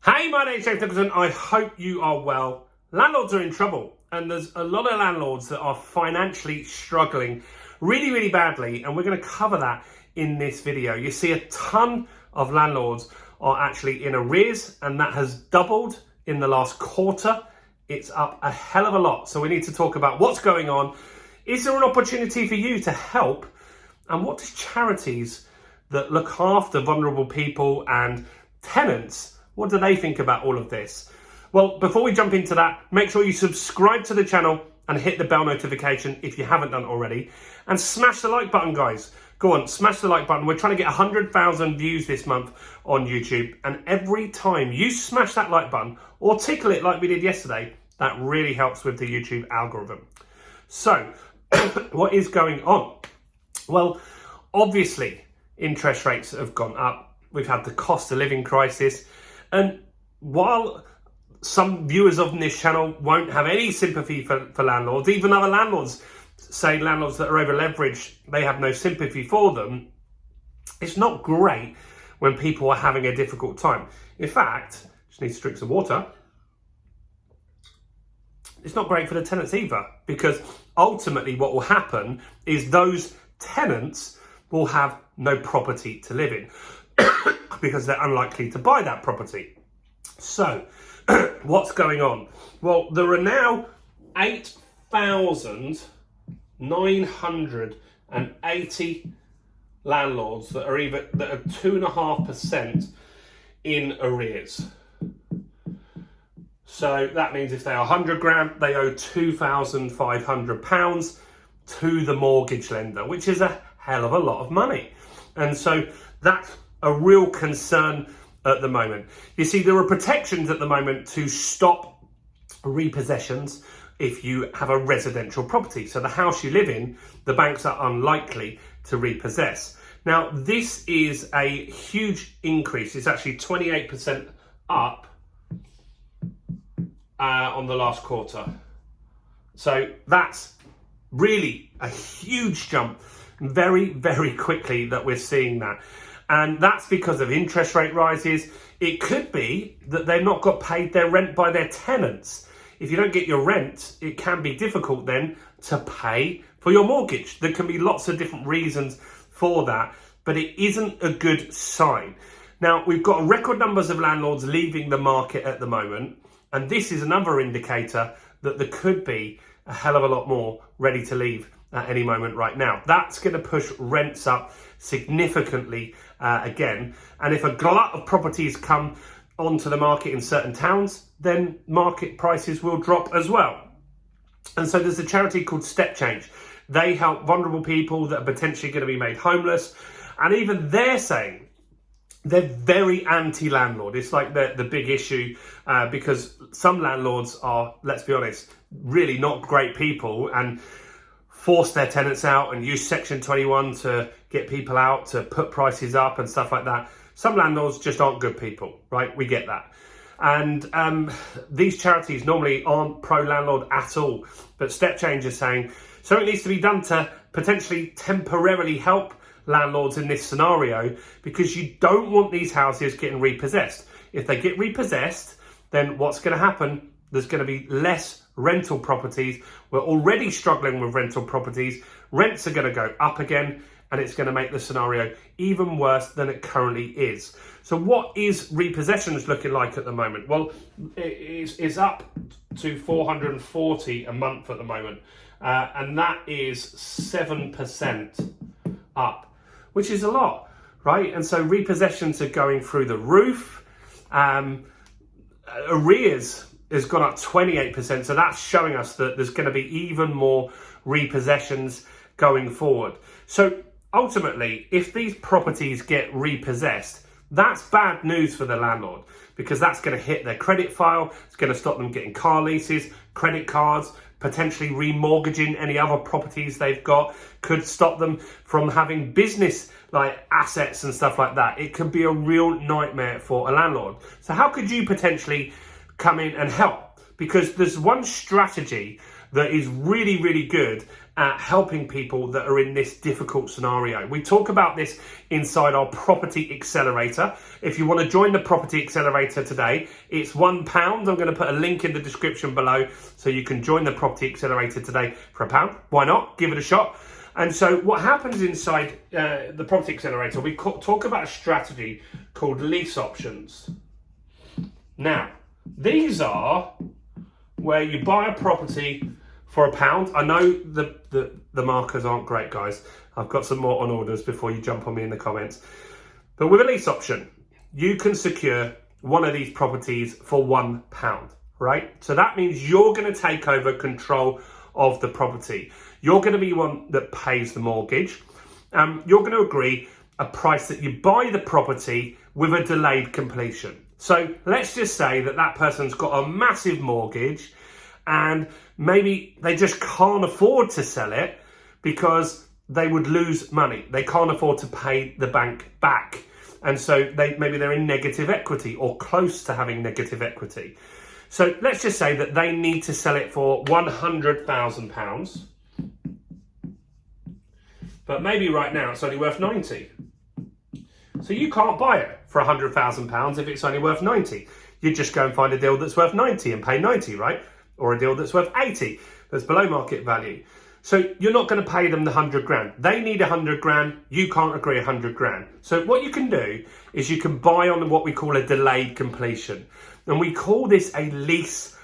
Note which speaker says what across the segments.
Speaker 1: Hey, my name's James Nicholson. I hope you are well. Landlords are in trouble, and there's a lot of landlords that are financially struggling really, really badly, and we're going to cover that in this video. You see a ton of landlords are actually in arrears, and that has doubled in the last quarter. It's up a hell of a lot, so we need to talk about what's going on. Is there an opportunity for you to help? And what does charities that look after vulnerable people and tenants, what do they think about all of this? Well, before we jump into that, make sure you subscribe to the channel and hit the bell notification if you haven't done already. And smash the like button, guys. Go on, smash the like button. We're trying to get 100,000 views this month on YouTube. And every time you smash that like button or tickle it like we did yesterday, that really helps with the YouTube algorithm. So, what is going on? Well, obviously, interest rates have gone up. We've had the cost of living crisis. And while some viewers of this channel won't have any sympathy for landlords, even other landlords say landlords that are over leveraged, they have no sympathy for them. It's not great when people are having a difficult time. In fact, just need to drink some water. It's not great for the tenants either, because ultimately what will happen is those tenants will have no property to live in because they're unlikely to buy that property. So, what's going on? Well, there are now 8,980 landlords that are 2.5% in arrears. So that means if they are 100 grand, they owe £2,500 to the mortgage lender, which is a hell of a lot of money. And so that's a real concern at the moment. You see, there are protections at the moment to stop repossessions if you have a residential property. So the house you live in, the banks are unlikely to repossess. Now, this is a huge increase. It's actually 28% up on the last quarter. So that's really a huge jump very, very quickly that we're seeing that. And that's because of interest rate rises. It could be that they've not got paid their rent by their tenants. If you don't get your rent, it can be difficult then to pay for your mortgage. There can be lots of different reasons for that, but it isn't a good sign. Now, we've got record numbers of landlords leaving the market at the moment, and this is another indicator that there could be a hell of a lot more ready to leave at any moment right now. That's going to push rents up significantly again. And if a glut of properties come onto the market in certain towns, then market prices will drop as well. And so there's a charity called Step Change. They help vulnerable people that are potentially going to be made homeless. And even they're saying they're very anti-landlord. It's like the big issue because some landlords are, let's be honest, really not great people and force their tenants out and use Section 21 to get people out, to put prices up and stuff like that. Some landlords just aren't good people, right? We get that. And these charities normally aren't pro-landlord at all. But Step Change is saying something needs to be done to potentially temporarily help landlords in this scenario, because you don't want these houses getting repossessed. If they get repossessed, then what's going to happen? There's going to be less rental properties. We're already struggling with rental properties. Rents are going to go up again, and it's going to make the scenario even worse than it currently is. So what is repossessions looking like at the moment? Well, it's up to 440 a month at the moment, and that is 7% up, which is a lot, right? And so repossessions are going through the roof. Arrears has gone up 28%, so that's showing us that there's going to be even more repossessions going forward. So ultimately, if these properties get repossessed, that's bad news for the landlord, because that's going to hit their credit file. It's going to stop them getting car leases, credit cards, potentially remortgaging any other properties they've got, could stop them from having business like assets and stuff like that. It could be a real nightmare for a landlord. So how could you potentially come in and help? Because there's one strategy that is really, really good at helping people that are in this difficult scenario. We talk about this inside our Property Accelerator. If you want to join the Property Accelerator today, it's £1. I'm going to put a link in the description below so you can join the Property Accelerator today for £1. Why not? Give it a shot. And so what happens inside the Property Accelerator, we talk about a strategy called lease options. Now, these are where you buy a property for £1. I know the markers aren't great, guys. I've got some more on orders before you jump on me in the comments. But with a lease option, you can secure one of these properties for £1, right? So that means you're going to take over control of the property. You're going to be one that pays the mortgage. You're going to agree a price that you buy the property with a delayed completion. So let's just say that that person's got a massive mortgage and maybe they just can't afford to sell it because they would lose money. They can't afford to pay the bank back. And so maybe they're in negative equity or close to having negative equity. So let's just say that they need to sell it for £100,000. But maybe right now it's only worth 90. So you can't buy it for £100,000 if it's only worth 90. You just go and find a deal that's worth 90 and pay 90, right? Or a deal that's worth 80, that's below market value. So you're not going to pay them the 100 grand. They need 100 grand. You can't agree 100 grand. So what you can do is you can buy on what we call a delayed completion. And we call this a lease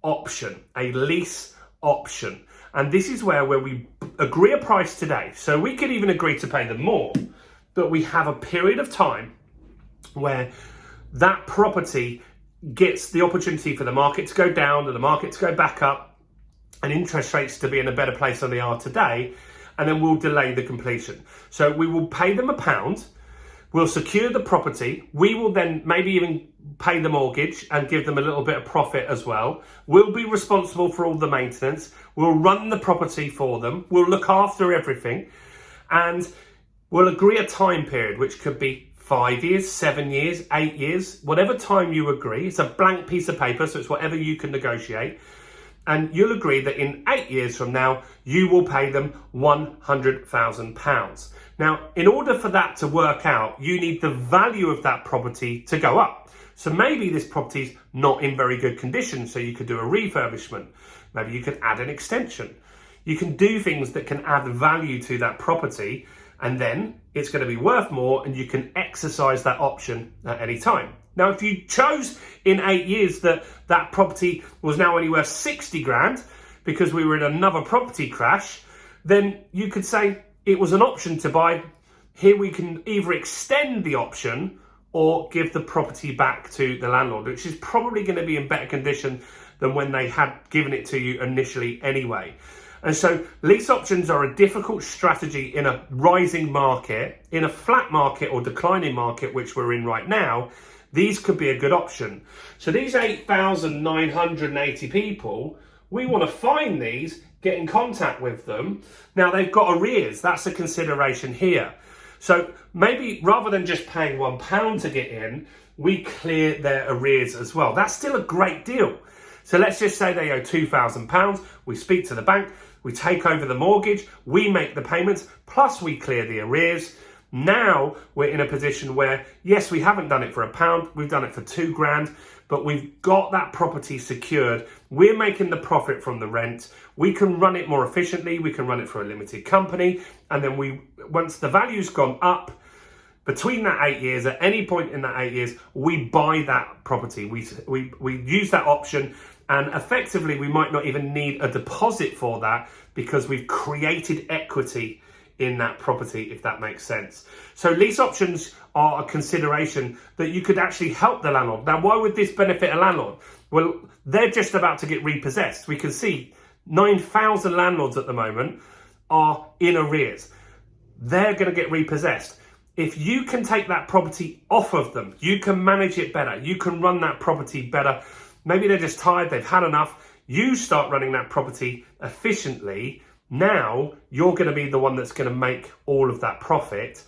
Speaker 1: option, a lease option. And this is where we agree a price today. So we could even agree to pay them more, but we have a period of time where that property gets the opportunity for the market to go down and the market to go back up and interest rates to be in a better place than they are today, and then we'll delay the completion. So we will pay them £1, we'll secure the property, we will then maybe even pay the mortgage and give them a little bit of profit as well. We'll be responsible for all the maintenance, we'll run the property for them, we'll look after everything, and we'll agree a time period, which could be 5 years, 7 years, 8 years, whatever time you agree. It's a blank piece of paper, so it's whatever you can negotiate. And you'll agree that in 8 years from now, you will pay them £100,000. Now, in order for that to work out, you need the value of that property to go up. So maybe this property's not in very good condition, so you could do a refurbishment. Maybe you could add an extension. You can do things that can add value to that property, and then it's going to be worth more and you can exercise that option at any time. Now, if you chose in 8 years that that property was now only worth 60 grand because we were in another property crash, then you could say it was an option to buy. Here we can either extend the option or give the property back to the landlord, which is probably going to be in better condition than when they had given it to you initially anyway. And so lease options are a difficult strategy in a rising market. In a flat market or declining market, which we're in right now, these could be a good option. So these 8,980 people, we want to find these, get in contact with them. Now they've got arrears, that's a consideration here. So maybe rather than just paying £1 to get in, we clear their arrears as well. That's still a great deal. So let's just say they owe £2,000. We speak to the bank, we take over the mortgage, we make the payments, plus we clear the arrears. Now we're in a position where, yes, we haven't done it for £1, we've done it for 2 grand, but we've got that property secured. We're making the profit from the rent. We can run it more efficiently. We can run it for a limited company. And then once the value's gone up, between that 8 years, at any point in that 8 years, we buy that property. We use that option, and effectively we might not even need a deposit for that because we've created equity in that property, if that makes sense. So lease options are a consideration that you could actually help the landlord. Now, why would this benefit a landlord? Well, they're just about to get repossessed. We can see 9,000 landlords at the moment are in arrears. They're going to get repossessed. If you can take that property off of them, you can manage it better, you can run that property better. Maybe they're just tired, they've had enough. You start running that property efficiently. Now you're going to be the one that's going to make all of that profit.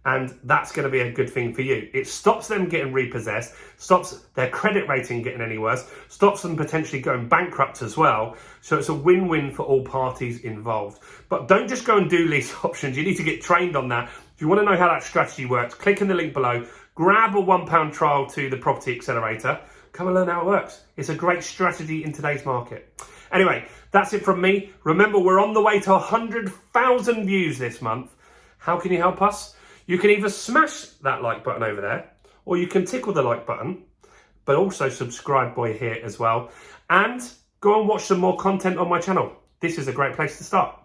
Speaker 1: And that's going to be a good thing for you. It stops them getting repossessed, stops their credit rating getting any worse, stops them potentially going bankrupt as well. So it's a win-win for all parties involved. But don't just go and do lease options. You need to get trained on that. If you want to know how that strategy works, click in the link below, grab a £1 trial to the Property Accelerator, come and learn how it works. It's a great strategy in today's market. Anyway, that's it from me. Remember, we're on the way to 100,000 views this month. How can you help us? You can either smash that like button over there, or you can tickle the like button, but also subscribe by here as well. And go and watch some more content on my channel. This is a great place to start.